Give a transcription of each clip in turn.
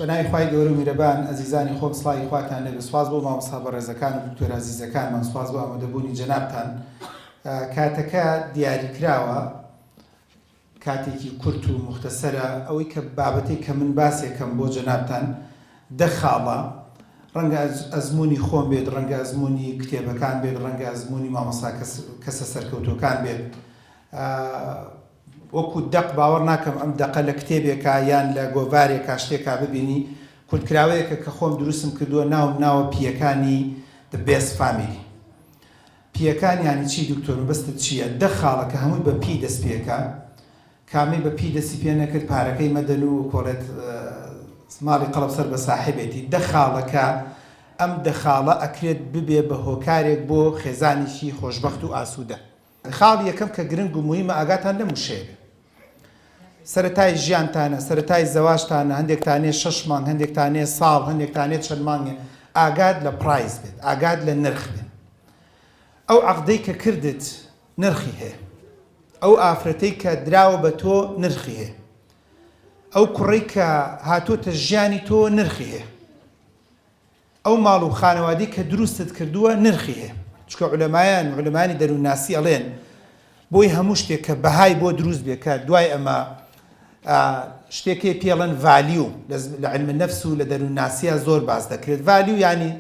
بەنای خوای گەورە و میرەبان ئەزیزانی خۆم سڵاوی خواتان لێبێ. سوپاس بۆ مامۆستا بەڕێزەکان و دکتۆر عەزیزەکانمان، سوپاس بۆ ئامادەبوونی جەنابتان. کاتەکە دیاریکراوە، کاتێکی کورت و مختصرە. ئەوەی کە بابەتێک کە من باسێکم بۆ جەنابتان دەخاڵە، ڕەنگە ئەزمموی خۆم بێت، ڕەنگە ئەزمموی کتێبەکان بێت، ڕەنگە ئەزمموی مامۆستا کەسە سەرکەوتوەکان بێت. وەکو دەق باوەڕ ناکەم ئەم دەقە لە کتێبێکە یان لە گۆڤارێکا شتێکا ببینی. کورتکراوەیەکە کە خۆم دروستم کردووە، ناوە پیەکانی The Best Family. پیەکان یانی چی دکتۆر؟ بەستت چییە؟ دەخاڵە کە هەمووی بە پی دەست پێەکە، کامی بە پی دەستی پێ نەکرد پارەکەی مەدەن و کۆڵێت ماڵی قەڵەبسەر بە ساحبێتی. دەخاڵەکە ئەم دەخاڵە ئەکرێت ببێ بە هۆکارێک بۆ خێزانیشی خۆشبەخت و ئاسوودە. خاڵی یەکەم کە گرنگ و مهمە ئاگاتان لەم وشەیە. سەرەتای ژیانتانە، سەرەتای زەواجتانە، هەندێکتانێ 6 مانگ، هەندێکتانێ ساڵ، هەندێکتانێ چەند مانگێ، ئاگات لە پرایس بێت، ئاگات لە نرخ بێت. ئەو عەقدەی کە کردت نرخی هەیە، ئەو ئافرەتەی کە دراوە بە تۆ نرخی هەیە، ئەو کوڕەی کە هاتوۆتە ژیانی تۆ نرخی هەیە، ئەو ماڵ و خانەوادەی کە دروستت کردووە نرخی هەیە. چکە عولەمانی دەروونناسی ئەڵێن بۆی هەموو شتێک کە بەهای بۆ دروست بێت، کە دوای ئەمە شتێکی پێڵەن ڤالیو لە علم نەفس و لە دەروونناسیە زۆر باز دەکرێت. ڤالیو یعنی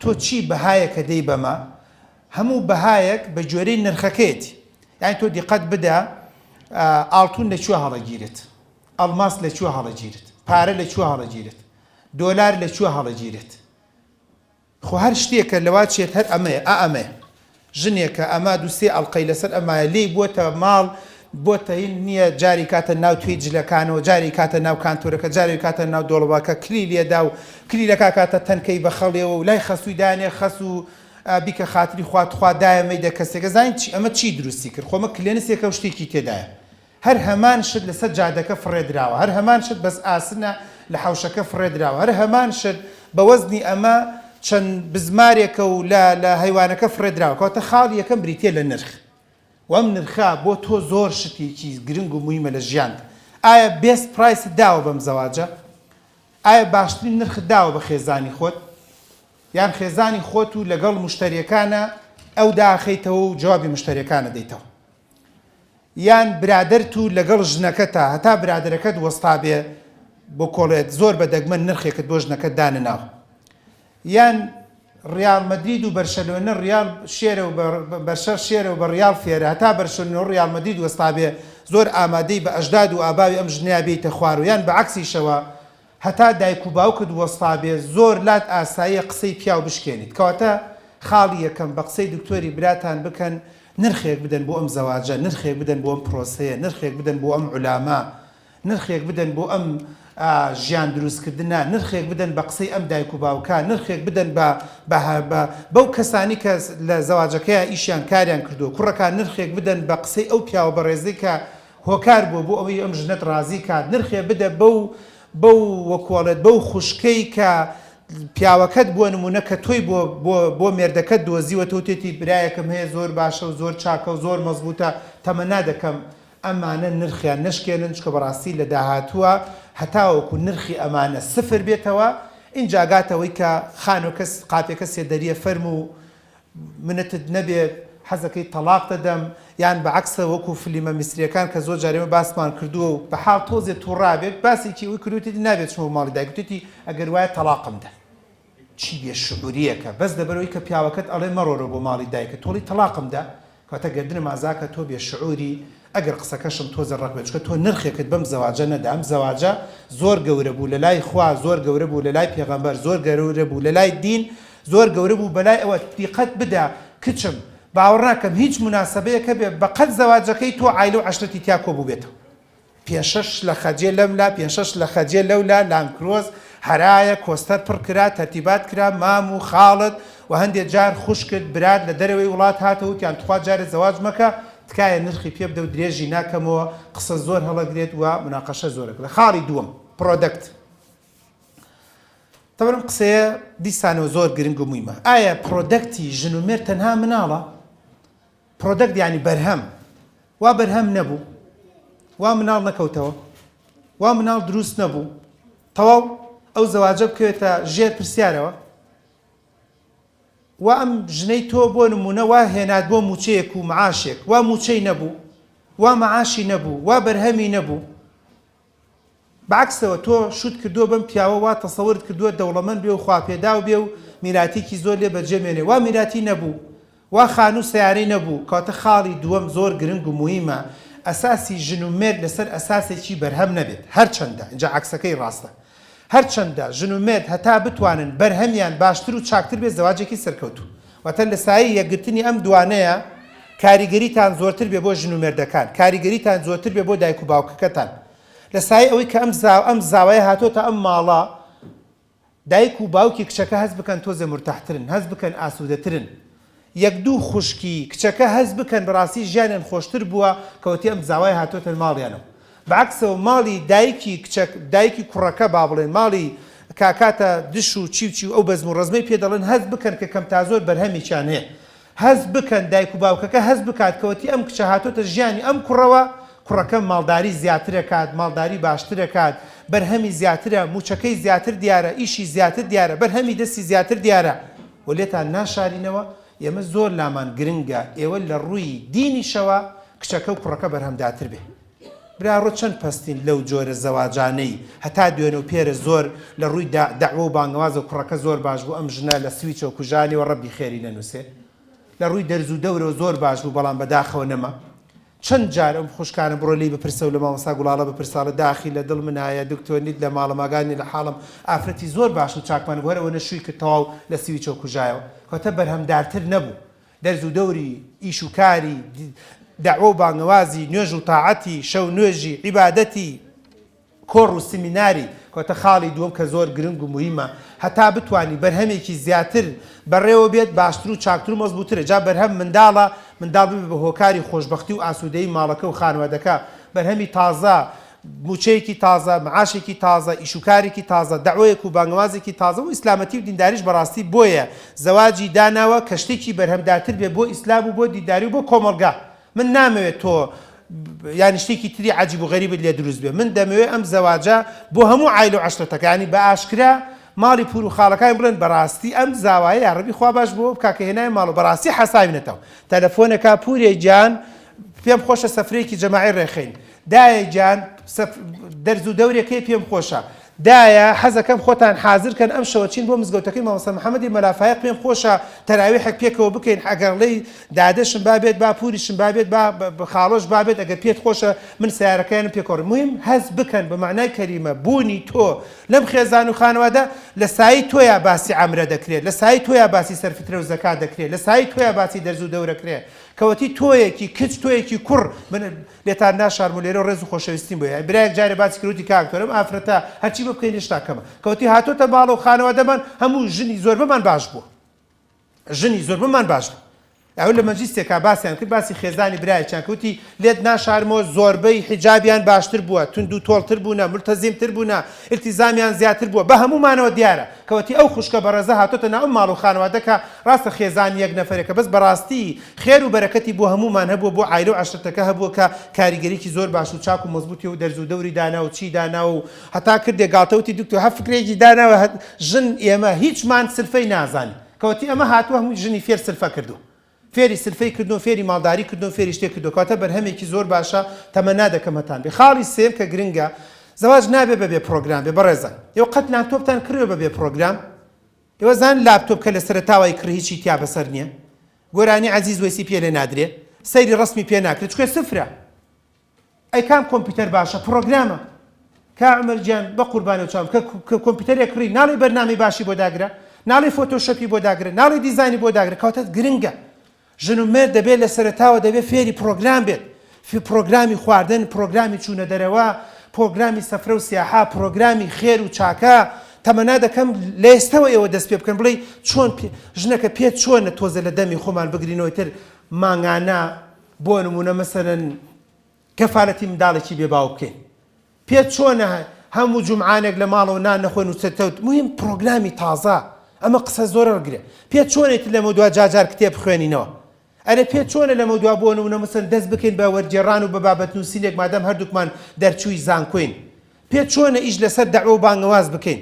تۆ چی بەهایەکە دەی بەمە، هەموو بەهایەک بە جۆرەی نرخەکەیەتی. یعنی تۆ دیقەت بدە ئاڵتون لەکوێ هەڵەگیرێت، ئەڵماس لەکوێ هەڵەگیرێت، پارە لەکوێ هەڵەگیرێت، دۆلار لەکوێ هەڵەگیرێت. خۆ هەر شتێکە لەوا چێت هەر ئەمەیە، ئەمەیە ژنێکە ئەما دووسێ ئەڵقەی لەسەر ئەمایە لێی بۆتە ماڵ، بۆتە هین نییە جاری کاتە ناو توی جلەکانەوە، جاری کاتە ناو کانتۆرەکە، جاری کاتە ناو دۆڵەباکە، کلی لێدا و کلیلەکە کاتە تەنکەی بەخەڵێەوە و لای خەسووی دانێ خەس و بیکە خاتری خواتخوا دایەمەی دەکەسێکە زانین ئەمە چی دروستی کرد؟ خۆمە کلێنسێکە و شتێکی تێدایە. هەر هەمان شت لەسەر جادەکە فڕێدراوە، هەر هەمان شت بەس ئاسنە لە حەوشەکە فڕێدراوە، هەر هەمان شت بە وەزنی ئەمە چەند بزمارێکە و لە هەیوانەکە فڕێدراوە. کەواتە خاڵی یەکەم بریتێ لە نرخ. وەم نرخا بۆ تۆ زۆر شتێکی گرنگ و مویمە لە ژیانت. ئایا بێست پرایس داوە بەم زەواجە؟ ئایا باشترین نرخ داوە بە خێزانی خۆت؟ یان خێزانی خۆت و لەگەڵ مشتریەکانە ئەو داخەیتەوە و جوابی مشتریەکانە دەیتەوە؟ یان برادەرت و لەگەڵ ژنەکەتە هەتا برادەرەکەت وەستا بێ بۆ کۆڵێت زۆر بە دەگمەن نرخێکت بۆ ژنەکەت دانەناوە؟ یان ڕیال مەدرید و بەرشەلۆنە ڕیال شێرە و بەرشەر شێرە و بە ڕیال فێرە، هەتا بەرشەلۆنە و ڕیال مەدرید وەستا بێ زۆر ئامادەی بە ئەژداد و ئاباوی ئەم ژنیا بێتە خوار و یان بەعەکسیشەوە هەتا دایک و باوکت وەستا بێ زۆر لات ئاساییە قسەی پیاو بشکێنیت. کەواتە خاڵی یەکەم بە قسەی دکتۆری براتان بکەن، نرخێک بدەن بۆ ئەم زەواجە، نرخێک بدەن بۆ ئەم پرۆسەیە، نرخێک بدەن بۆ ئەم عولامە، نرخێک بدەن بۆ ئەم ژیان دروستکردنە، نرخێک بدەن بە قسەی ئەم دایک و باوکە، نرخێک بدەن بەو کەسانی کە لە زەواجەکەیە ئیشیان کاریان کردو، کوڕەکان نرخێک بدەن بە قسەی ئەو پیاوە بەڕێزەی کە هۆکار بوو بۆ ئەوەی ئەم ژنەت ڕازی کات، نرخێ بدە بەو وەکوڵێت بەو خوشکەی کە پیاوەکەت بۆ نمونە کە تۆی بۆ مێردەکەت دۆزیوە تۆ تێتی برایەکەم هەیە زۆر باشە و زۆر چاکە و زۆر مەزبوطە، تەمەنا دەکەم ئەمانە نرخیان نەشکێنن، چکە بەڕاستی لە داهاتووە هەتاوەکو نرخی ئەمانە سفر بێتەوە ئینجا گاتەوەی کە خانۆکەس قاپێکە سێدەریە فەرم و منەتت نەبێت حەزەکەی تەلاق دەدەم، یان بەعەکسە وەکو فلیمە میسریەکان کە زۆر جارێمە باسمان کردووە و بە حاڵ تۆزێ تووڕابێت باسێکی ئەوی کردوتی نابێت چمە ماڵی دایکوتێتی ئەگەر وایە تەلاقم دە. چی بێ شعوریەکە بەس دەبەرەوەی کە پیاوەکەت ئەڵێ مەڕۆرە بۆ ماڵی دایکە تۆڵی تەلاقم دە، کاتە گەردنە مازاکە تۆ بێ شعوری ئەگەر قسەکەشم تۆزە ڕق بێت، چکە تۆ نرخێکت بەم زەواجە نەدا. ئەم زەواجە زۆر گەورە بوو لە لای خوا، زۆر گەورە بوو لە لای پێغەمبەر، زۆر گەورە بوو لە لای دین، زۆر گەورە بوو بەلای ئەوە دیقەت بدە کچم باوەڕ ناکەم هیچ مناسبەیەکە بێ بەقەت زەواجەکەی تۆ عایلە و عەشرەتی تیا کۆبوو بێتەوە. 5-6 لە خەجێ لەملا، 5-6 لە خەجێ لەولا، لامکرۆز هەرایە کۆستەر پڕ کرا، تەرتیبات کرا، مام و خاڵت و هەندێک جار خوشکت براد لە دەرەوەی وڵات هاتەوە وتیان تخوا جارێ زەواج مەکە، تکایە نرخی پێ بدە و درێژی ناکەمەوە، قسە زۆر هەڵەگرێت و مناقەشە زۆرەکە. لە خاڵی دووەم پرۆدەکت. تەبەرم قسەیە دیسانەوە زۆر گرنگ و مویمە. ئایا پرۆدەکتی ژن و مێرد تەنها مناڵە؟ پرۆدەکت یعنی بەرهەم، وا بەرهەم نەبوو، وا مناڵ نەکەوتەوە، وا مناڵ دروست نەبوو، تەواو ئەو زەواجە بکەوێتە ژێر پرسیارەوە و ئەم ژنەی تۆ بۆ نمونە وا هێنات بۆ موچەیەک و معاشێک وا موچەی نەبوو وا معاشی نەبوو وا بەرهەمی نەبوو بەعکسەوە تۆ شوت کردووە بەم پیاوە وا تەسەورت کردووە دەوڵەمەند بێ و خواپێداو بێ و میراتێکی زۆر لێ بەرجەمێنێ وا میراتی نەبوو وا خانوو سیارەی نەبوو کاتە خاڵی دووەم زۆر گرنگ و مهمە ئەساسی ژن و مێرد لەسەر ئەساسێکی بەرهەم نەبێت هەرچەندە اینجا عکسەکەی ڕاستە هەرچەندە ژن و مێرد هەتا بتوانن بەرهەمیان باشتر و چاکتر بێ زەواجێکی سەرکەوتوو واتە لە سایەی یەکگرتنی ئەم دوانەیە کاریگەریتان زۆرتر بێ بۆ ژن و مێردەکان کاریگەریتان زۆرتر بێ بۆ دایک و باوکەکەتان لە سایە ئەوەی کە ئەم زاوایە هاتۆتە ئەم ماڵە دایک و باوکی کچەکە هەز بکەن تۆزێ مرتاحترن هەز بکەن ئاسوودەترن یەک دوو خوشکی کچەکە هەز بکەن بەڕاستی ژیانیان خۆشتر بووە کەوتی ئەم زاوای هاتۆتە ماڵیانەوە بەعکسەوە ماڵی دایکی کوڕەکە با بڵێن ماڵی کاکاتە دش و چی و ئەو بەزم و ڕزمەی پێ دەڵێن هەز بکەن کە کەم تا زۆر بەرهەمیان هەیە هەز بکەن دایک و باوکەکە هەز بکات کەوتی ئەم کچە هاتۆتە ژیانی ئەم کوڕەوە کوڕەکە ماڵداری زیاترەکات ماڵداری باشترەکات بەرهەمی زیاترە موچەکەی زیاتر دیارە ئیشی زیاتر دیارە بەرهەمی دەستی زیاتر دیارە و لێتان ناشارینەوە ئێمە زۆر لامان گرنگە ئێوە لە ڕووی دینیشەوە کچەکە و کوڕەکە بەرهەمداتر بێ برا ڕۆ چەند پەستین لەو جۆرە زەواجانەی هەتا دوێنە و پێرە زۆر لە ڕووی دەعوە و بانگەوازە و کوڕەکە زۆر باش بوو ئەم ژنە لە سویچە و کوژانی و ڕەبی خێری نەنووسێ لە ڕووی دەرز و دەورە زۆر باش بوو بەڵام بەداخەوە نەما چەند جار ئەم خوشکانە بڕۆ لی بپرسە و لە مامۆستا گوڵاڵە بپرسا لە داخی لە دڵ منایە دکتۆر نیت لە ماڵەماگانی لە حاڵم ئافرەتی زۆر باش و چاکمان وەرەوە نەشووی کە تەواو لە سویچە و کوژایەوە کەواتە بەرهەمدارتر نەبوو دەرز و دەوری ئیش و کاری دەعوە و بانگەوازی نوێژ و تاعەتی شەو نوێژی عیبادەتی کۆڕ و سیمیناری کەواتە خاڵی دووەم کە زۆر گرنگ و مهمە هەتا بتوانی بەرهەمێکی زیاتر بەڕێوە بێت باشتر و چاکتر و مەزبووترە جا بەرهەم منداڵ ببێ بە هۆکاری خۆشبەختی و ئاسوودەی ماڵەکە و خانوادەکە بەرهەمی تازە موچەیەکی تازە معاشێکی تازە ئیشوکارێکی تازە دەعوەیەک و بانگەوازێکی تازە و ئیسلامەتی و دینداریش بەڕاستی بۆیە زەواجی داناوە کە شتێکی بەرهەمدارتر بێ بۆ ئیسلام و بۆ دینداری و بۆ کۆمەڵگا من نامەوێت تۆ یانی شتێکی تری عەجیب و غەریبت لێ دروست بێ من دەمەوێت ئەم زەواجە بۆ هەموو عایلە و عەشرەتەکانی بە ئاشکرا ماڵی پور و خاڵەکان بڵێن بەڕاستی ئەم زاوایە یاڕەبی خوا باش بۆ بکاکە هێنای ماڵ و بەڕاستی حەساوینەتەوە تەلەفۆنەکە پورێ گیان پێم خۆشە سەفرەیەکی جەماعی ڕێخین دایە گیان دەرز و دەورێکەی پێم خۆشە دایە حەزەکەم خۆتان حازرکەن ئەم شەوە چین بۆ مزگەوتەکەی مامۆستا محەممەدی مەلافایق پێم خۆشە تەراویحێک پێکەوە بکەین ئەگەڕڵەی دادەشم بابێت با پوریشم بابێت بە خاڵۆش بابێت ئەگەر پێت خۆشە من سیارەکەیانم پێکۆڕ مهم هەز بکەن بە معنای کەریمە بوونی تۆ لەم خێزان و خانوادە لە سایی تۆیە باسی عەمرە دەکرێت لە سایی تۆیە باسی سەرفترە و زەکات دەکرێت لە سایی تۆیە باسی دەرز و دەورەکرێت کەوەتی تۆیەکی کچ تۆیەکی کوڕ من لێتان ناشارم و لێرە ڕێز و خۆشەویستیم بۆیە برایەک جارێ باسی کردوتی کاکتۆرم ئافرەتە هەرچی بە بکەین شتاکەمە کەوتی هاتۆتە باڵ و خانەوادەمان هەموو ژنی زۆر بمان باش بووە ژنی زۆر بمان باش بوو ئەو لە مەجلیسێکا باسییان کرد باسی خێزانی برایەکیان کەوتی لێت ناشارمەوە زۆربەی حیجابیان باشتر بووە تونند و تۆڵتر بوونە ملتەزیمتر بوونە ئیلتیزامیان زیاتر بووە بە هەمومانەوە دیارە کەوتی ئەو خوشکە بەڕێزە هاتۆتە ناو ماڵ و خانوادەکە ڕاستە خێزانی یەک نەفەرێکە بەس بەڕاستی خێر و بەرەکەتی بۆ هەمومان هەبووە بۆ عایلە و عەشرەتەکە هەبووە کە کاریگەریکی زۆر باش و چاک و مەزبووتی و دەرز و دەوری دانا و چی دانا و هەتا کردێ گاڵتەوتی دکتۆر هەر فکرێکی داناوە ژن ئێمە هیچمان سلفەی نازانی کەوتی ئەمە هاتووە هەموو ژنی فێر سلفە کردو فێری سلفەی کردو فێری ماڵداری کردو فێری شتێک کردو کاتە بەرهەمێکی زۆر باشە تەمە نادەکەمەتان بێ خاڵی سێم کە گرنگە زەواج نابێ بەبێ پرۆگرام بێ بەڕێزە ئێوە قەت لاپتۆپتان کڕێوە بەبێ پرۆگرام ئێوە زان لاپتۆپ کە لە سەرەتاوای کڕ هیچی تیا بەسەر نییە گۆرانی عەزیز وەیسی پێ لێ نادرێ سەیری ڕسمی پێ ناکرێت چکە سفرە ئەی کام کۆمپیوتەر باشە پرۆگرامە کا عومەرجیان بە قوربانە چاوم کە کۆمپیوتەرێک کڕی ناڵی بەرنامەی باشی بۆ داگرە ناڵی فۆتۆشۆپی بۆ داگرە ناڵی دیزاینی بۆ داگرە کەواتە گرنگە ژن و مێرد دەبێت لە سەرەتاوە دەبێت فێری پرۆگرام بێت پرۆگرامی خواردن پرۆگرامی چوونە دەرەوە پرۆگرامی سەفرە و سیاحا پرۆگرامی خێر و چاکە تەمەنا دەکەم لە ئێستەوە ئێوە دەست پێ بکەن بڵێ چۆن ژنەکە پێت چۆنە تۆزە لە دەمی خۆمان بگرینەوە تر مانگانە بۆ نمونە مەسەرەن کەفالەتی منداڵێکی بێباو بکەین پێت چۆنە هەموو جومعانێک لە ماڵەوە نان نەخۆین و چەتەوت مهم پرۆگرامی تازە ئەمە قسە زۆرە ڕگرێ پێت چۆنێت لەمە دوا جاجار کتێب بخوێنینەوە ئەرە پێت چۆنە لەمە دوا بۆ نمونە مەسەن دەست بکەین بە وەرجێڕان و بە بابەت نووسینێک مادەم هەردووکمان دەرچووی زانکۆین پێ چۆنە ئیش لەسەر دەعوە و بانگەواز بکەین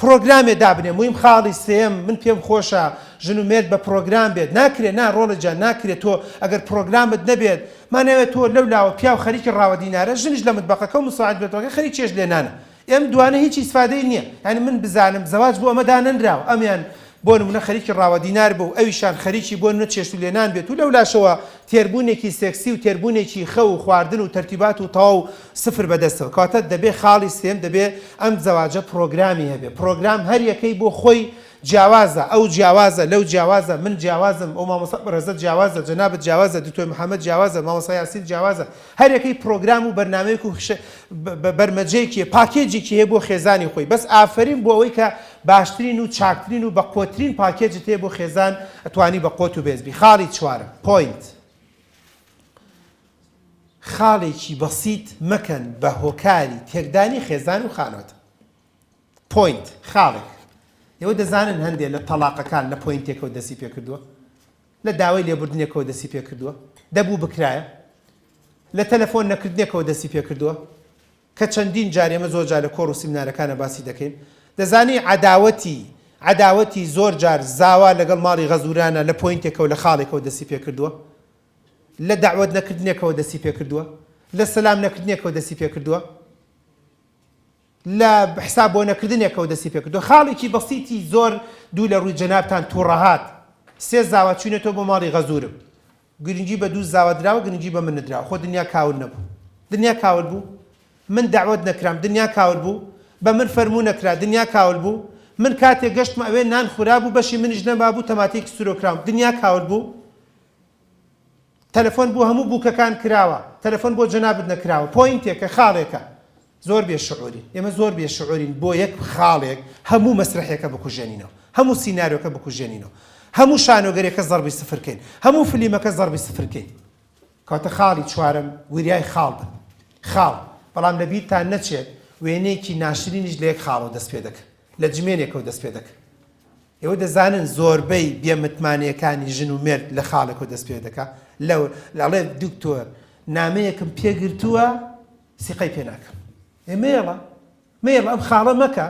پرۆگرامێ دابنێ مویم خاڵی سێم من پێم خۆشە ژن و مێرد بە پرۆگرام بێت ناکرێت نا ڕۆڵەجان ناکرێت تۆ ئەگەر پرۆگرامت نەبێت مانەوێت تۆ لەو لاوە پیا و خەریکی ڕاوەدینارە ژنیش لە متبەقەکە و مساعد بێتەوە خەریک چێژ لێنانە ئێم دوانە هیچی سفادەی نییە یعنی من بزانم زەواج بۆ ئەمە دانەنراوە ئەمیان بۆ نمونە خەریکی ڕاوەدینار بوو ئەویشان خەریکی بۆ نە چێشت و لێنان بێت و لەو لاشەوە تێربوونێکی سێکسی و تێربوونێکی خەو و خواردن و تەرتیبات و تەواو سفر بەدەستەوە کاتە دەبێ خاڵی سێم دەبێ ئەم زەواجە پرۆگرامی هەبێ پرۆگرام هەر یەکەی بۆ خۆی جیاوازە ئەو جیاوازە لەو جیاوازە من جیاوازم ئەو مامۆستا ڕێزەت جیاوازە جەنابەت جیاوازە دکتۆر محەممەد جیاوازە مامۆستا یاسین جیاوازە هەر یەکەی پرۆگرام و بەرنامەیەک و بەرمەجەیەکی پاکێجێکی هەیە بۆ خێزانی خۆی بەس ئافرین بۆ ئەوەی کە باشترین و چاکترین و بە قۆترین پاکێجت هەیە بۆ خێزان ئەتوانی بە قۆت و بێزبی خاڵی چوارم پۆینت خاڵێکی بەسیط مەکەن بە هۆکاری تێکدانی خێزان و خانوات پۆینت خاڵێک ئێوە دەزانن هەندێک لە تەلاقەکان لە پۆینتێکەوە دەستی پێ کردووە لە داوای لێبوردنێکەوە دەستی پێ کردووە دەبوو بکرایە لە تەلەفۆن نەکردنێکەوە دەستی پێ کردووە کە چەندین جار ئێمە زۆر جار لە کۆڕ و سیمینارەکانە باسی دەکەین دەزانی عەداوەتی زۆر جار زاوا لەگەڵ ماڵی غەزورانە لە پۆینتێکەوە لە خاڵێکەوە دەستی پێ کردووە لە داوەت نەکردنێکەوە دەستی پێ کردووە لە سەلام نەکردنێکەوە دەستی پێ کردووە لە حساب بۆ نەکردنێکەوە دەستی پێ کردووە خاڵێکی بەسیتی زۆر دوو لە ڕووی جەنابتان تووڕەهات سێ زاوە چوونێتەوە بۆ ماڵی غەزورم گرنگی بە دوو زاوە دراوە گرنگی بە من نەدراوە خۆ دنیا کاول نەبوو دنیا کاول بوو من داوەت نەکرام دنیا کاول بوو بە من فەرموو نەکرا دنیا کاول بوو من کاتێک گەشتمە ئەوێ نان خورا بوو بەشی منیش نەمابوو تەماتێکی سورۆکرام دنیا کاول بوو تەلەفۆن بۆ هەموو بووکەکان کراوە تەلەفۆن بۆ جەنابت نەکراوە پۆینتێکە خاڵێکە زۆر بێشعوری ئێمە زۆر بێشعورین بۆ یەک خاڵێک هەموو مەسرحێکە بکوژێنینەوە هەموو سیناریۆکە بکوژێنینەوە هەموو شانۆگەرێکە زەربی سفرکەین هەموو فلیمەکە زەربی سفرکەین کاتە خاڵی چوارەم وریای خاڵ بن خاڵ بەڵام لە بیرتان نەچێت وێنەیەکی ناشرینیش لە یەک خاڵەوە دەست پێ دەکە لە جمێنێکەوە دەست پێ دەکە ئێوە دەزانن زۆربەی بێمتمانیەکانی ژن و مێرد لە خاڵێکەوە دەست پێ دەکە لەڵێ دکتۆر نامەیەکم پێگرتووە سیقەی پێ ناکەم مێڵە ئەم خاڵە مەکە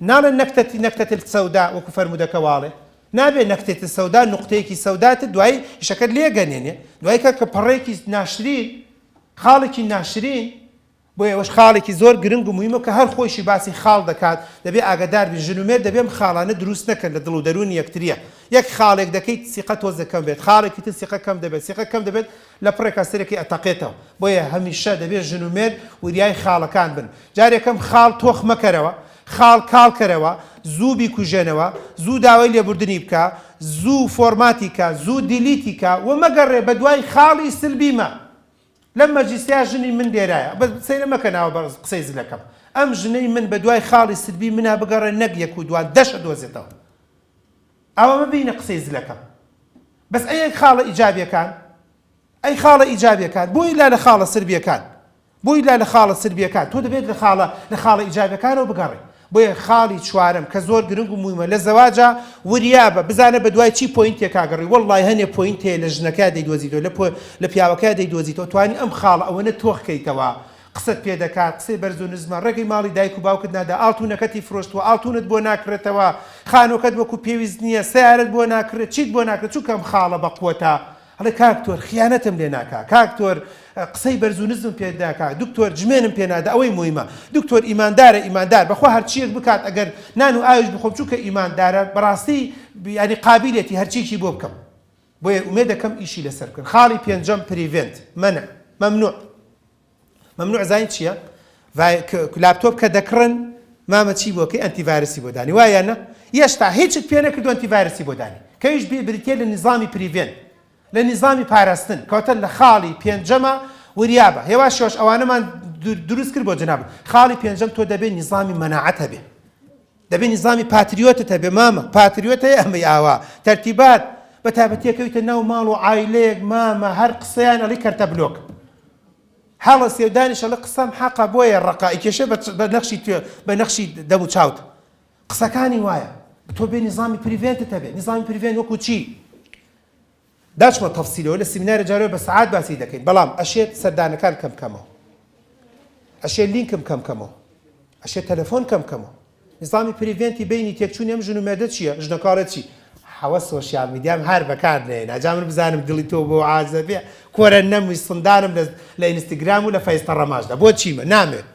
ناڵێن نەکتەت سەودا وەکو فەرمودەکە واڵێ نابێ نەکتێتە سەودا نقطەیەکی سەوداتە دوای شەکەت لێگەنێنێ دوای کە پەڕێکی ناشرین خاڵێکی ناشرین بۆ ئێوەش خاڵێکی زۆر گرنگ و مویمە کە هەر خۆشی باسی خاڵ دەکات دەبێ ئاگادار بی ژن و مێرد دەبێ ئەم خاڵانە دروست نەکەن لە دڵ و دەرونی یەکتریە یەک خاڵێک دەکەیت سیقە تۆزە کەم بێت خاڵێکی تر سیقە کەم دەبێت سیقە کەم دەبێت لە پڕێکا سەرێکی ئەتەقێتەوە بۆیە هەمیشە دەبێت ژن و مێرد وریای خاڵەکان بن جارێکم خاڵ تۆخ مەکەرەوە خاڵ کاڵکەرەوە زوو بیکوژێنەوە زوو داوای لێبوردنی بکە زوو فۆرماتی کە زوو دیلیتی کە و مەگەڕێ بە دوای خاڵی سلبیمە لەم مەجلیسیا ژنی من لێرایە بە سەیرە مەکەناوە بە قسەی زلەکەم ئەم ژنەی من بە دوای خاڵی سلبی منە بگەڕێ نەک یەک و دوان دەشە دۆزێتەوە ئەوە مەبینە قسەی زلەکەم بەس ئەی خاڵە ئیجابیەکان ئەی خاڵە ئیجابیەکان بۆی لا لە خاڵە سربیەکان بۆی لا لە خاڵە سربیەکان تۆ دەبێت لە خاڵە ئیجابیەکانەوە بگەڕێ بۆیە خاڵی چوارم کە زۆر گرنگ و مویمە لە زەواجە وریابە بزانە بە دوای چی پۆینتێک کاگەڕی وەڵڵای هەنێ پۆینتێ لە ژنەکە دەیدۆزیتەوە لە پیاوەکە دەیدۆزیتەوە توانی ئەم خاڵە ئەوەنە تۆخکەیتەوە قسەت پێ دەکات قسەی بەرز و نزمە ڕێگەی ماڵی دایک و باوکت نادا ئاڵتوونەکەتی فرۆشتووە ئاڵتوونت بۆ ناکرێتەوە خانۆکەت وەکو پێویست نییە سیارەت بۆ ناکرێت چیت بۆ ناکرێت چووکەم خاڵە بەقوەتە هەڵێ کاکتۆر خیانەتم لێ ناکا کاکتۆر قسەی بەرز و نزم پێ داکا دکتۆر جمێنم پێ نادا ئەوەی مویمە دکتۆر ئیماندارە ئیماندار بەخوا هەرچیەک بکات ئەگەر نان و ئاویش بخۆم چووکە ئیماندارە بەڕاستی ینی قابلیەتی هەرچیکی بۆ بکەم بۆیە ئومێ دەکەم ئیشی لەسەر بکەن خاڵی پێنجەم پریڤنت منە مەمنوع زین چییە لاپتۆپ کە دەکڕن مامە چی بۆکەی ئەنتیڤایرسی بۆ دانی وایە نە هێشتا هیچت پێ نەکردو ئەنتیڤایرسی بۆ دانی کەویش بریتێ لە نظامی پریڤنت لە نظامی پاراستن کەواتە لە خاڵی پێنجەمە وریابە هێوا شۆش ئەوانەمان دروست کرد بۆ جەناب خاڵی پێنجەم تۆ دەبێت نظامی مەناعەت هەبێ دەبێت نظامی پاتریۆتت هەبێ مامە پاتریۆت هەیە ئەمەی ئاوا تەرتیبات بە تایبەتیەکەویتە ناو ماڵ و عایلەیەک مامە هەر قسەیان ئەڵی کەرتە بلۆک هەڵە سێودانیش ئەڵە قسەم حەقە بۆیە ڕقائیکێشە بە نەخشی دەم و چاوت قسەکانی وایە تۆ بێ نظامی پریڤنتت هەبێ نظامی پریڤنت وەکو چی داچمە تەفسیلەوە لە سیمینارە جارێ بە سەعات باسی دەکەین بەڵام ئەشێت سەردانەکان کەم کەمەوە ئەشێت لینکم کەم کەمەوە ئەشێ تەلەفۆن کەمکەمەوە نظامی پریڤێنتی بینی تێکچوونی ئەم ژن و مێردە چییە ژنەکارە چی حەوە سۆشیال میدیام هەر بەکار نێن ئاجا من بزانم دڵی تۆ بۆ عازە بێ کۆرە نەمووی سندانم لە ئینستاگرام و لە فەیستا ڕەماشدا بۆ چیمە نامێت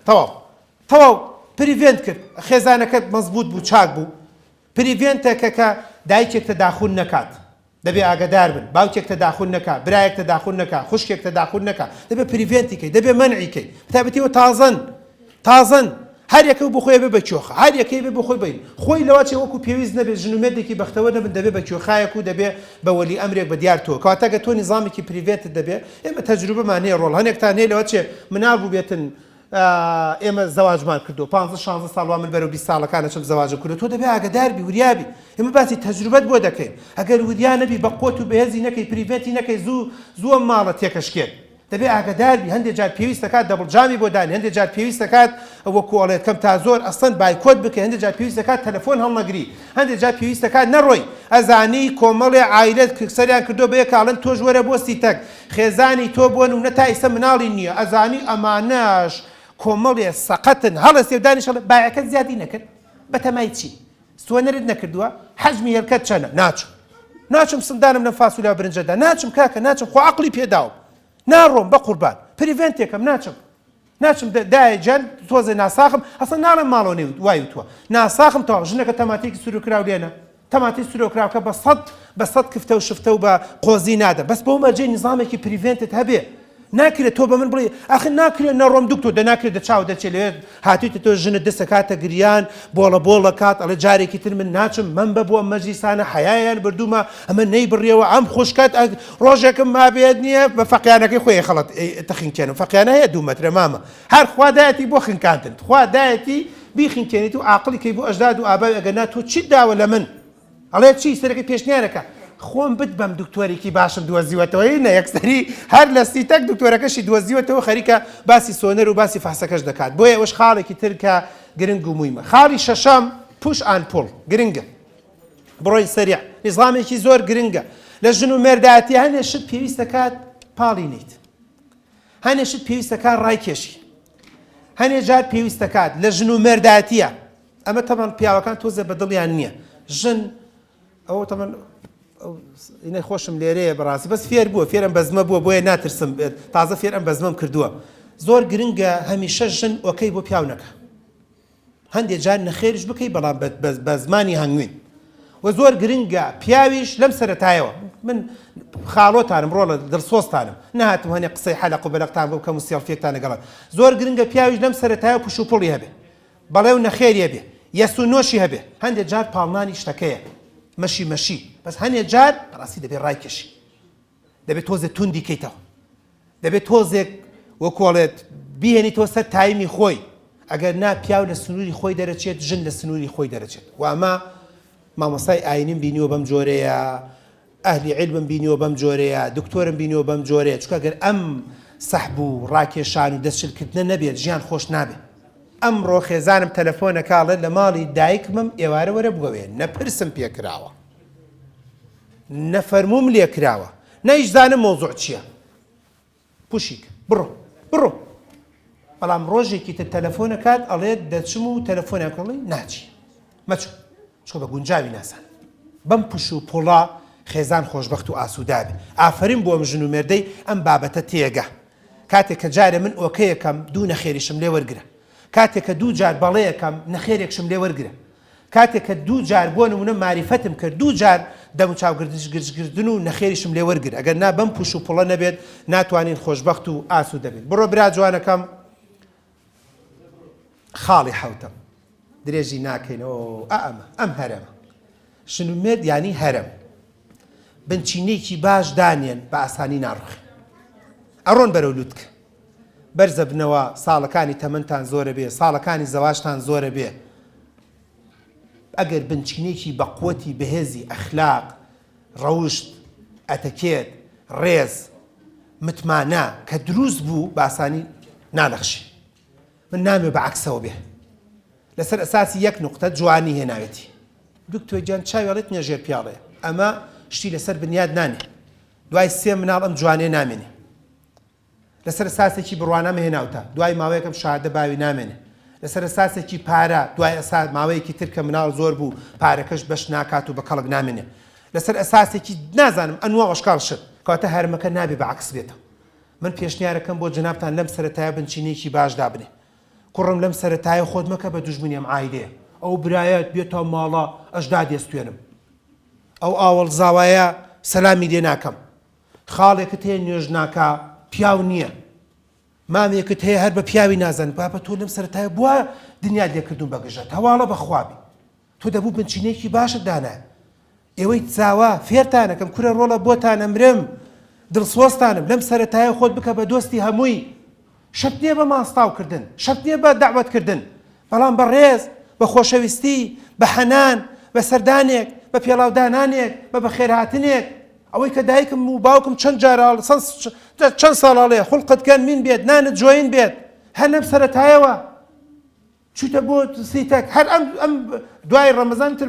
تەواو پریڤێنت کرد خێزانەکەت مەزبوط بوو چاک بوو پریڤێنتێکە کە دایکێک تەداخون نەکات دەبێ ئاگادار بن باوکێک تەداخون نەکات برایەک تەداخون نەکات خوشکێک تەداخون نەکات دەبێ پریڤێنتیکەی دەبێ مەنعیکەی تابەتیەوە تازن هەر یەکە بۆ خۆی بێ بە کێوخە هەر یەکەی بێ بۆ خۆی بین خۆی لەوە چێ وەکو پێویست نەبێت ژن و مێردێکی بەختەوە نەبن دەبێ بە کێوخایەک و دەبێ بە وەلی ئەمرێک بە دیار تۆ کەواتەگە تۆ نظامێکی پریڤێنت دەبێ ئێمە تەجروبەمان هەیە ڕۆڵ هەنێکتان هەیە لەوە چێ مناڵ بوو بێتن ئێمە زەواجمان کردو 15 ساڵ وا من بەرەو 20 ساڵەکانە چەم زەواجم کردو تۆ دەبێ ئاگاداربی وریابی ئێمە باسی تەجروبەت بۆ دەکەین ئەگەر وریا نەبی بە قۆت و بەهێزی نەکەی پریڤێنتی نەکەی زوو ماڵە تێکەشکێت دەبێ ئاگاداربی هەندێک جار پێویست دەکات دەبڵجامی بۆ دانی هەندێک جار پێویست دەکات وەکو ئەڵێت کەم تا زۆر ئەسڵەن بایکۆت بکە هەندێک جار پێویست دەکات تەلەفۆن هەڵنەگری هەندێک جار پێویست دەکات نەڕۆی ئەزانی کۆمەڵێ عایلەت سەریان کردو بە یەکاڵن تۆش وەرە بۆ سیتەک خێزانی تۆ بوون و نەتا ئیسە مناڵی نییە ئەزانی ئەمانەش کۆمەڵێ سەقەتن هەڵە سێودانیش بایەکەت زیادی نەکرد بەتەمای چی سوێنەرت نەکردووە حەجمی هێلکەت چەنە ناچم سندانم لەم فاسوولیا برنجەدا ناچم کاکە ناچم خۆ عەقڵی پێداوم ناڕۆم بە قوربان پریڤێنتێکم ناچم دایە جان تۆزە ناساخم ئەسڵ ناڵێم ماڵۆ نێ وای وتووە ناساخم تەواو ژنەکە تەماتێکی سورۆکراو لێنە تەماتی سورۆکراوکە بە سەد کفتە و شفتە و بە قۆزی نادە بەس بۆ مەرجەی نظامێکی پریڤێنتت هەبێ ناکرێت تۆ بە من بڵێ ئەخ ناکرێت نەڕۆم دوکتۆ دەناکرێت دەچاو دەچێت لێت هاتوویتە تۆ ژنە دەسە کاتە گریان بۆڵە کات ئەڵێ جارێکی تر من ناچم من بە بۆ مەجلیسانە حەیایان بردوومە ئەمە نەی بڕێەوە ئەم خوشکات ڕۆژێکم مابێت نییە بە فەقیانەکەی خۆی خەڵەت تەخینکێنم فەقیانە هەیە 2 مەترە مامە هەر خوادایەتی بۆ خنکاندن خوادایەتی بیخینکێنیت و عاقڵیکەی بۆ ئەژداد و ئابای ئەگەنا تۆ چیت داوە لە من ئەڵێ چی سەرەکەی پێشنیارەکە خۆم بت بەم دکتۆرێکی باشم دۆزیوەتەوەی نە یەکسەری هەر لە سیتەک دکتۆرەکەشی دۆزیوەتەوە خەریکە باسی سۆنەر و باسی فاسەکەش دەکات بۆیە ئەوەش خاڵێکی ترکە گرنگ و مویمە خاڵی شەشەم پوش ئان پوڵ گرنگە بڕۆی سەریع نظامێکی زۆر گرنگە لە ژن و مێردایەتی هەنێ شت پێویست دەکات پاڵی نیت هەنێ شت پێویست دەکات ڕایکێشی هەنێ جار پێویست دەکات لە ژن و مێردایەتیە ئەمە تەمان پیاوەکان تۆزە بەدڵیان نییە ژن ئەوە تەمان ئینە خۆشم لێرەیە بەڕاستی بەس فێر بووە فێرم بەزمە بووە بۆیە ناترسم تازە فێر ئەم بەزمەم کردووە زۆر گرنگە هەمیشە ژن ئۆکەی بۆ پیاو نەکە هەندێک جار نەخێریش بکەی بەڵام بە زمانی هەنگوین و زۆر گرنگە پیاویش لەم سەرەتایەوە من خاڵۆتانم ڕۆ لە دڵسۆزتانم نەهاتم هەنێ قسەی حەلەق و بەلەقتان بۆ بکەم و سیڵفێکتان لەگەڵات زۆر گرنگە پیاویش لەم سەرەتایە پوش و پڵی هەبێ بەڵێ و نەخێریە بێ یەس و نۆشی هەبێ هەندێک جار پاڵنانی شتەکەیە مەشی بەس هەنێک جار ڕاستی دەبێت ڕایکێشی دەبێت تۆزێک توندی کەیتەوە دەبێت تۆزێک وەکۆڵێت بیهێنی تۆ سەر تایمی خۆی ئەگەر نا پیاو لە سنووری خۆی دەرەچێت ژن لە سنووری خۆی دەرەچێت و ئەمە مامۆستای ئاینیم بینیوە بەم جۆرەیە ئەهلی عیلمم بینیوە بەم جۆرەیە دکتۆرم بینیوە بەم جۆرەیە چونکە ئەگەر ئەم سەحب و ڕاکێشان و دەستچلکردنە نەبێت ژیان خۆش نابێت ئەمڕۆ خێزانم تەلەفۆنەکاڵێت لە ماڵی دایکمم ئێوارە وەرە بگەوێن نەپرسم پێکراوە نەفەرموم لێ کراوە نەیشزانم مۆزوع چییە پوشیک بڕۆ بەڵام ڕۆژێکی تر تەلەفۆنەکات ئەڵێت دەچم و تەلەفۆنەکەڵی ناچی مەچۆ چۆ بە گونجاوی ناسان بەم پوش و پوڵا خێزان خۆشبەخت و ئاسوودا بێ ئافرین بۆ ئەم ژن و مێردەی ئەم بابەتە تێگە کاتێک کە جارێ من ئۆکەیەکەم دوو نەخێریشم لێ وەرگرە کاتێک کە 2 جار بەڵەیەکەم نەخێرێکشم لێ وەرگرە کاتێک کە 2 جار بۆ نمونە ماریفەتم کرد 2 جار دەم و چاوگردن و نەخێریشم لێ وەرگر ئەگەر نا بەم پوش و پوڵە نەبێت ناتوانین خۆشبەخت و ئاسوود دەبێت بڕۆ برا جوانەکەم خاڵی حەوتەم درێژی ناکەینەوە ئەم هەرەمە ژن و مێرد یانی هەرەم بنچینەیەکی باش دانێن بە ئاسانی ناڕوخی ئەڕۆن بەرەو لوتکە بەرزە بنەوە ساڵەکانی تەمەنتان زۆرە بێ ساڵەکانی زەواجتان زۆرە بێ ئەگەر بنچینێکی بەقوەتی بەهێزی ئەخلاق ڕەوشت ئەتەکێت ڕێز متمانە کە دروست بوو باسانی نانەخشی من نامێ بەعکسەوە بێ لەسەر ئەساسی یەک نوقتە جوانی هێناوێتی دکتۆر گیان چاوێڵێت نێژێر پیاڵەیە ئەمە شتی لەسەر بنیاد نانێ دوای 3 مناڵ ئەم جوانێ نامێنێ لەسەر ساسێکی بڕوانە مهێناوتە دوای ماوەیەکەم شادە باوی نامێنێ لەسەر ئەساسێکی پارە دوای ئەساس ماوەیەکی تر کە مناڵ زۆر بوو پارەکەش بەش ناکات و بە کەڵک نامێنێ لەسەر ئەساسێکی نازانم ئەنوا وەشکاڵ شت کەواتە هەرمەکە نابێ بەعکس بێتە من پێشنیارەکەم بۆ جنابتان لەم سەرەتایە بنچینێکی باشدا بنێ کوڕم لەم سەرەتایە خۆت مەکە بە دوژمنیم عایلەیە ئەو برایەت بێتەوە ماڵە ئەشدا دێستێنم ئەو ئاوەڵ زاوایە سەلامی لێ ناکەم خاڵێکت هەیە نوێژ ناکا پیاو نییە مامێکت هەیە هەر بە پیاوی نازان بابە تۆ لەم سەرەتایە بووە دنیا لێکردوون بەگەژە هەواڵە بەخوابی تۆ دەبوو بنچینێکی باشت دانایە ئێوەی چاوە فێرتانەکەم کورە ڕۆڵە بۆتانە مرم دڵسۆستانم لەم سەرەتایە خۆت بکە بە دۆستی هەمووی شەرت نییە بە ماستاوکردن شەرت نییە بە داوەتکردن بەڵام بە ڕێز بە خۆشەویستی بە حەنان بە سەردانێک بە پێڵاودانانێک بە بەخێرهاتنێک ئەوەی کە دایکم و باوکم چەند جارال چەند ساڵاڵێ خوڵقتکەن من بێت نانت جوین بێت هەر لەم سەرەتایەوە چوتە بۆ سیتەک هەر ئەم دوای ڕەمەزان تر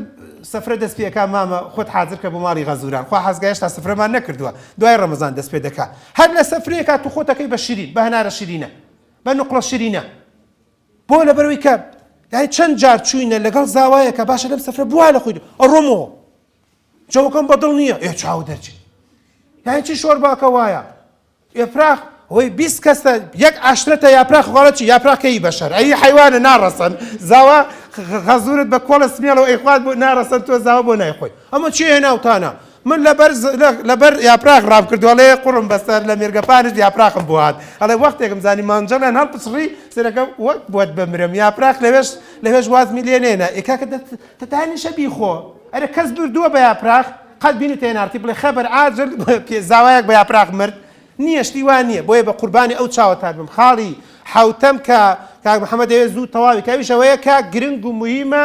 سەفرە دەست پێکا مامە خۆت حاضر کە بۆ ماڵی غەزوران خوا حەزگایش تا سەفرەمان نەکردووە دوای ڕەمەزان دەست پێ دەکا هەر لە سەفرەیەکا تو خۆتەکەی بە شیرین بە هەنارە شیرینە بە نوقڵە شیرینە بۆ لەبەرەوەی کە یعنی چەند جار چوینە لەگەڵ زاوایەکە باشە لەم سەفرە بووە لە خۆی ئەڕۆمەوە جەوەکەم بەدڵ نییە ئێ چاو دەرچێت یعنی چی شۆرباکە وایە ئێفراخ هۆی 20 کەسە یەک عشرەتە یاپراخ خۆڵەتی یاپراکەی بەشەر ئەی حیوانە ناڕەسەن زاوا غەزورت بە کۆڵە سمێڵەوە ئەیخوات بۆ ناڕەسەن تۆ زاوا بۆ نایخۆی ئەمە چی هێناوتانە من لەبەر یاپراخ ڕام کردووە لێ قوڕم بەسەر لە مێرگەپانش یاپراخم بۆ هات ئەڵێ وەختێکم زانی مانجەڵیان هەڵپچڕی سەرەکە وەک بۆت بمرم یاپراخ لەوێش وازمی لێ نێنە ئێکاکە تەتانیشە بیخۆ ئەرە کەس بردووە بە یاپراخ قەت بینی تێنارتی بڵێ خەبەر ئاجل زاوایەک بە یاپراخ مرد نییەشتی وان نییە بۆیە بە قوربانی ئەو چاوەتان بم خاڵی حوتەم کە کاک محەممەد دەوێت زوو تەواوی کاویشەوەیە کە گرنگ و مهمە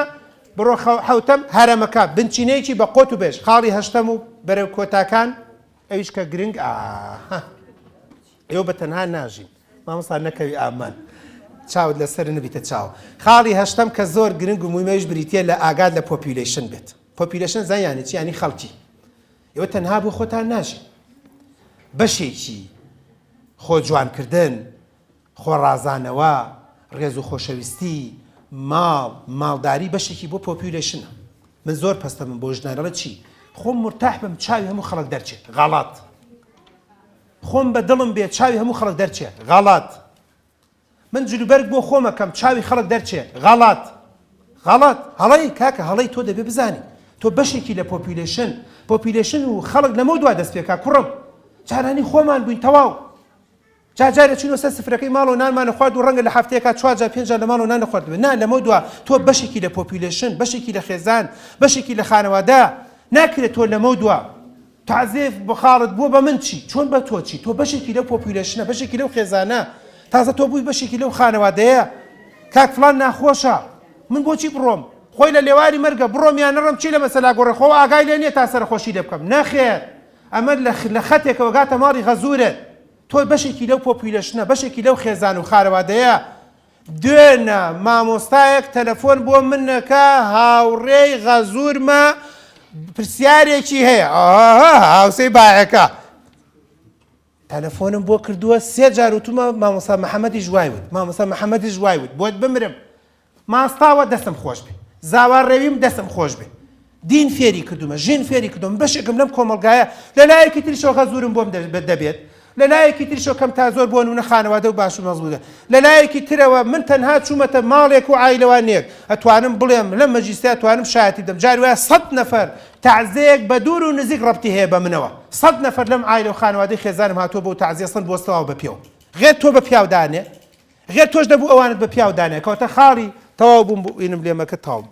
بڕۆ حوتەم هەرەمەکە بنچینەیەکی بە قۆت و بێش خاڵی هەشتەم و بەرەو کۆتاکان ئەویش کە گرنگ ئێوە بە تەنها ناژین مامۆستا نەکەوی ئامان چاوت لەسەر نبیتە چاو خاڵی هەشتەم کە زۆر گرنگ و مهمەویش بریتە لە ئاگاد لە پۆپیولەیشن بێت پۆپیولەیشن زانیانی چی ینی خەڵکی ئێوە تەنها بۆ خۆتان ناژین بەشێکی خۆ جوانکردن خۆڕازانەوە ڕێز و خۆشەویستی ماڵداری بەشێکی بۆ پۆپیولەیشنە من زۆر پەستە من بۆ ژنانەڵە چی خۆم مرتاح بم چاوی هەموو خەڵک دەرچێت غەڵات خۆم بە دڵم بێت چاوی هەموو خەڵک دەرچێت غەڵات من جلوبەرگ بۆ خۆمەکەم چاوی خەڵک دەرچێت غەڵات هەڵەی کاکە هەڵەی تۆ دەبێ بزانی تۆ بەشێکی لە پۆپیولەیشن و خەڵک لەمە دوا دەست پێکا کوڕم جارانی خۆمان بووین تەواو جارە چینۆ سەر سفرەکەی ماڵ و نانمانە خوارد و ڕەنگە لە هەفتەیەکە 4 جار 5 جار لە ماڵ و نان نەخواردبێت نا لەمە دوا تۆ بەشێکی لە پۆپیولەیشن بەشێکی لە خێزان بەشێکی لە خانەوادە ناکرێت تۆ لەمە دوا تعزیف بۆ خاڵت بووە بە من چی چۆن بە تۆ چی تۆ بەشێکی لەو پۆپیولەیشنە بەشێکی لەو خێزانە تازە تۆ بووی بەشێکی لەو خانەوادەیە کاک فڵان ناخۆشە من بۆچی بڕۆم خۆی لە لێواری مەرگە بڕۆم یان نەڕۆم چی لە مەسەلا گۆڕێ خۆ ئاگای لێ نییە تا سەرخۆشی لێ بکەم نەخێر ئەمە لە خەتێکەوە گاتە ماڵی غەزورێت تۆ بەشێکی لەو پۆپیولەیشنە بەشێکی لەو خێزان و خانەوادەیە دوێنە مامۆستایەک تەلەفۆن بۆ منەکە هاوڕێی غەزورمە پرسیارێکی هەیە هاوسەی باەکە تەلەفۆنم بۆ کردووە 3 جار وتومە مامۆستا محەممەدی ژوای وت مامۆستا محەممەدی ژوای وت بۆت بمرم ماستاوە دەستم خۆش بێ زاوارڕێویم دەستم خۆش بێ دین فێری کردومە ژین فێری کردوم بەشێکم لەم کۆمەڵگایە لەلایەکی تریشەوە غەزورم بۆم دەبێت لەلایەکی تریشەوە کەم تا زۆر بۆ نونە خانەوادە و باش و مەزبوطە لەلایەکی ترەوە من تەنها چوومەتە ماڵێک و عایلەوانێک ئەتوانم بڵێم لەم مەجلیسە توانم شایەتی بدەم جاری وایە 100 نەفەر تعزیەک بە دوور و نزیک ڕەبتی هەیە بە منەوە 100 نەفەر لەم عایلە و خانەوادەی خێزانم هاتووە بۆ تعزیە سند بۆستەوە بە پێوە غێر تۆ بە پیاودانێ غێر تۆش دەبوو ئەوانت بە پیاودانێ کەواتە خاڵی تەواو بووم بووینم لێمەکە تاوم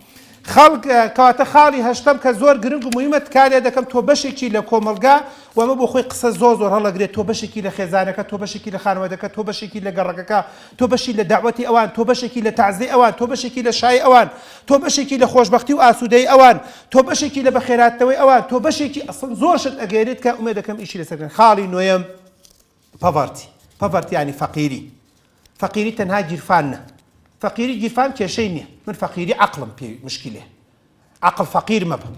خەڵک کەواتە خاڵی هەشتم کە زۆر گرنگ و مهمە کارێ دەکەم تۆ بەشێکی لە کۆمەلگا و ئەمە بۆ خۆی قسە زۆر هەڵەگرێت تۆ بەشێکی لە خێزانەکە تۆ بەشێکی لە خانەوادەکە تۆ بەشێکی لە گەڕەکەکە تۆ بەشی لە داوەتی ئەوان تۆ بەشێکی لە تعزیە ئەوان تۆ بەشێکی لە شای ئەوان تۆ بەشێکی لە خۆشبەختی و ئاسوودەی ئەوان تۆ بەشێکی لە بەخێراتەوەی ئەوان تۆ بەشێکی ئەسڵ زۆر شت ئەگەێنێت کە ئومێد دەکەم ئیشی لەسەر خاڵی نوێم پەڤەرتی ینی فەقیری تەنها گیرفانە فەقیری گیرفان کێشەی نییە من فەقیری عەقڵم پێ مشکلێ عقل فەقیر مەبە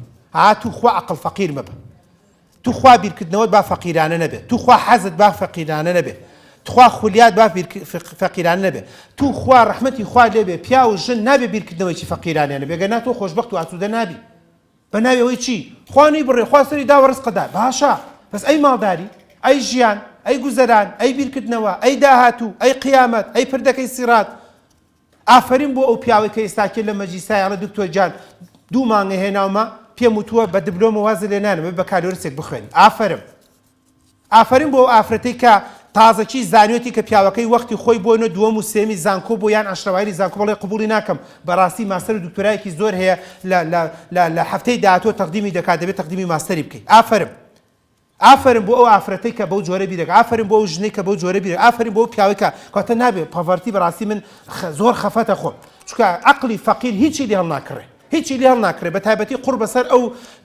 تو خوا عقل فەقیر مەبە تو خوا بیرکردنەوەت با فەقیرانە نەبێت تو خوا حەزت با فەقیرانە نەبێت تخوا خولیات با فەقیران نەبێ تو خوا ڕەحمەتی خوا لێبێ پیا و ژن نابێ بیرکردنەوەیکی فەقیرانیانە بێگەنا تۆ خۆشبەخت و ئاسوودە نابی بە ناوێەوەی چی خوانی بڕێ خوا سەری داوە ڕزقەدا باشە بەس ئەی ماڵداری ئەی ژیان ئەی گوزەران ئەی بیرکردنەوە ئەی داهاتوو ئەی قیامەت ئەی پردەکەی سیرات ئافرین بۆ ئەو پیاوەی کە ئێستاکێ لە مەجلیسایڵە دکتۆر جان 2 مانگە هێناومە پێم وتووە بە دبلۆمە وازە لێ نانەوە بە کالۆرسێک بخوێن ئافرین بۆ ئەو ئافرەتەی کە تازەکی زانیوێتی کە پیاوەکەی وەختی خۆی بۆنە دووەم و سێمی زانکۆ بۆ یان ئاشرەوایری زانکۆ بەڵێ قبوڵی ناکەم بەڕاستی ماستەر و دکتۆرایەکی زۆر هەیە لە هەفتەی داهاتوە تەقدیمی دەکات دەبێت تەقدیمی ماستەری بکەیت ئافرین بۆ ئەو ئافرەتەی کە بەو جۆرە بیرێک ئافرین بۆ ئەو ژنەی کە بەو جۆرە بیرێک ئافرین بۆ ئەو پیاوەی کە کاتە نابێت پەڤەرتی بەڕاستی من زۆر خەفەتە خۆم چونکە عەقڵی فەقیر هیچی لێ هەڵناکڕێ هیچی لێ هەڵناکرێ بە تایبەتی قوڕ بەسەر ئەو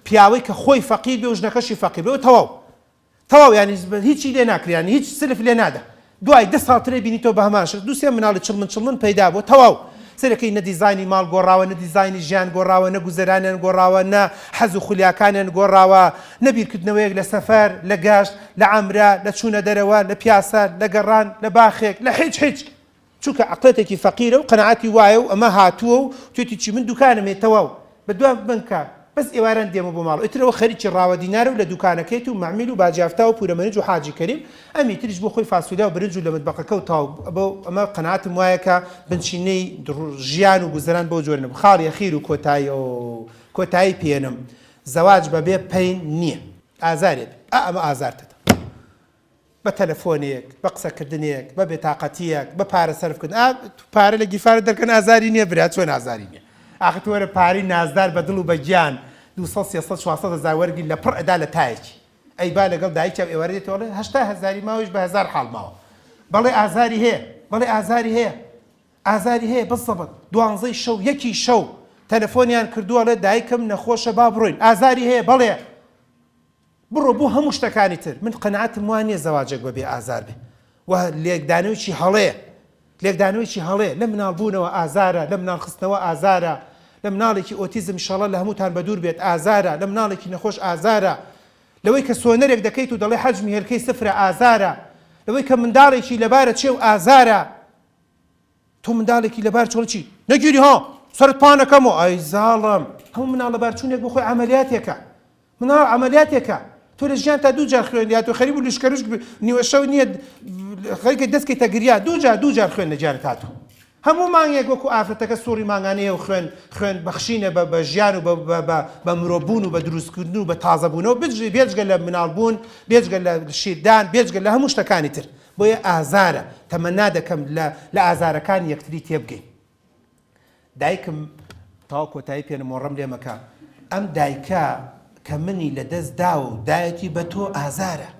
پیاوەی کە خۆی فەقیر بێ و ژنەکەشی فەقیر بێ تەواو یانی هیچی لێ ناکریانی هیچ سلف لێ نادا دوای 10 ساڵ ترێ بینیتەوە بە هەمان شت 2-3 مناڵی چڵمن پەیدا بووە تەواو سەرەکەی نە دیزایانی ماڵ گۆڕاوە نە دیزایانی ژیان گۆڕاوە نە گوزەرانیان گۆڕاوە نە حەز و خولیاکانیان گۆڕاوە نە بیرکردنەوەیەک لە سەفەر لە گەشت لە عەمرە لە چوونە دەرەوە لە پیاسە لە گەڕان لە باخێک لە هیچ چونکە عەقڵێتێکی فەقیرە و قەنەعەتی وایە و ئەمە هاتووە و توێتی چی من دوکانم تەواو بەدوام بنکە بەس ئێواران دێمە بۆ ماڵ ئیترەوە خەریکی ڕاوە دینارە و لە دوکانەکەیت و مەعمیل و باجیافتا و پورەمەرج و حاجی کەریم ئەمی تریش بۆ خۆی فاسوولیا و برنج و لە مەتبەقەکە و تاو ئەمە قەنەعەتم وایە کە بنچینەی ژیان و گوزەران بۆ جۆرە خاڵی خیر و کۆتایی پێێنم زەواج بەبێ پەین نییە ئازارێت ئەمە ئازارتە بە تەلەفۆنێک بە قسەکردنێک بە بێتاقەتیەک بە پارە سەرفکردن پارە لە گیفارە دەرکەن ئازاری نییە برات چۆن ئازاری نییە ئاخت وەرە پارەی نازدار بە دڵ و بە گیان 200-300-400 هەزار وەرگی لە پڕ ئەدا لە تایەکی ئەی با لەگەڵ دایکی ئێوارێتەوەڵێ 80,000 ماوەش بە 1000 حاڵ ماوە بەڵێ ئازاری هەیە بەسەبت 12 شەو یەکی شەو تەلەفۆنیان کردووە لە دایکم نەخۆشە با بڕۆین ئازاری هەیە بەڵێ بڕۆ بۆ هەموو شتەکانی تر من قەنەعەتم وانە زەواجێک بەبێ ئازار بێ و لێکدانەوەیکی هەڵەیە لە مناڵبوونەوە ئازارە لە مناڵ خستنەوە ئازارە لە مناڵێکی ئۆتیزم ئینشاڵڵا لە هەمووتان بەدوور بێت ئازارە لە مناڵێکی نەخۆش ئازارە لەوەی کە سۆنەرێک دەکەیت و دەڵێ حەجمی هێلکەی سفرە ئازارە لەوەی کە منداڵێکی لەبارە چێ و ئازارە تۆ منداڵێکی لەبار چۆڵ چی نەگیری ها سەرت پانەکەمەوە ئای زاڵم هەموو مناڵ لەبار چوونێک بۆ خۆی عەمەلیاتێکە مناڵ عەمەلیاتێکە تۆ لە ژیان تا 2 جار خوێندیات و خەریب و لشکەروش نیوە شەو نییە خەریکە دەستکەی تەگریا 2 جار خوێن لە جارت هاتوو هەموو مانگێک وەکو ئافرەتەکە سووری ماگانەیە و خوێن بەخشینە بە ژیان و بە مرۆڤبوون و بە دروستکردن و بە تازەبوونەوە بێجگە لە مناڵبوون بێجگە لە شیردان بێجگە لە هەموو شتەکانی تر بۆیە ئازارە تەمەنا دەکەم لە ئازارەکان یەکتری تێبگەین دایکم تاوا کۆتایی پێنم وەڕەم لێ مەکە ئەم دایکە کە منی لەدەست داوە و دایەتی بە تۆ ئازارە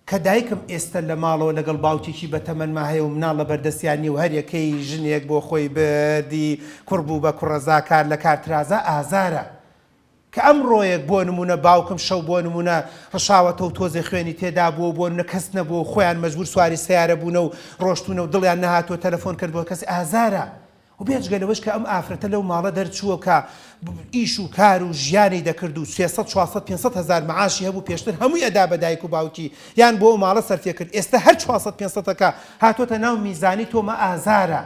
کە دایکم ئێستا لە ماڵەوە لەگەڵ باوکێکی بە تەمەنما هەیە و مناڵ لە بەردەستیانی و هەر یەکەی ژنێک بۆ خۆی بردی کوڕ بوو بە کوڕەزا کار لە کارترازە ئازارە کە ئەم ڕۆیەک بۆ نمونە باوکم شەو بۆ نمونە ڕەشاوەتە و تۆزی خوێنی تێدا بووە بۆ نمونە کەس نەبوو خۆیان مەجبور سواری سیارە بوونە و ڕۆشتونە و دڵیان نەهاتوە تەلەفۆن کردبووە کەس ئازارە و بێجگەلەوەش کە ئەم ئافرەتە لەو ماڵە دەرچووە کە ئیش و کار و ژیانی دەکرد و 300-400-500 هزار معاشی هەبوو پێشتر هەمووی ئەدا بە دایک و باوکی یان بۆ ئەو ماڵە سەرفێ کرد ئێستا هەر 400-500ەکە هاتۆتە ناو میزانی تۆمە ئازارە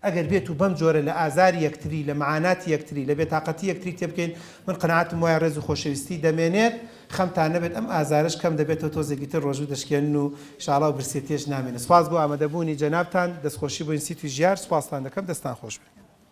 ئەگەر بێت و بەم جۆرە لە ئازاری یەکتری لە معاناتی یەکتری لە بێتاقەتی یەکتری تێبکەین من قەنەعەتم وایە ڕێز و خۆشەویستی دەمێنێت خەمتان نەبێت ئەم ئازارش کەم دەبێتەوە تۆزێکی تر ڕۆژوو دەشکێن و ئینشاڵڵا و برسێتیش نامێنێت سوپاس بۆ ئامادەبوونی جەنابتان دەستخۆشی بۆ ئینسیتوی ژیار سوپاستان دەکەم دەستان خۆش بێت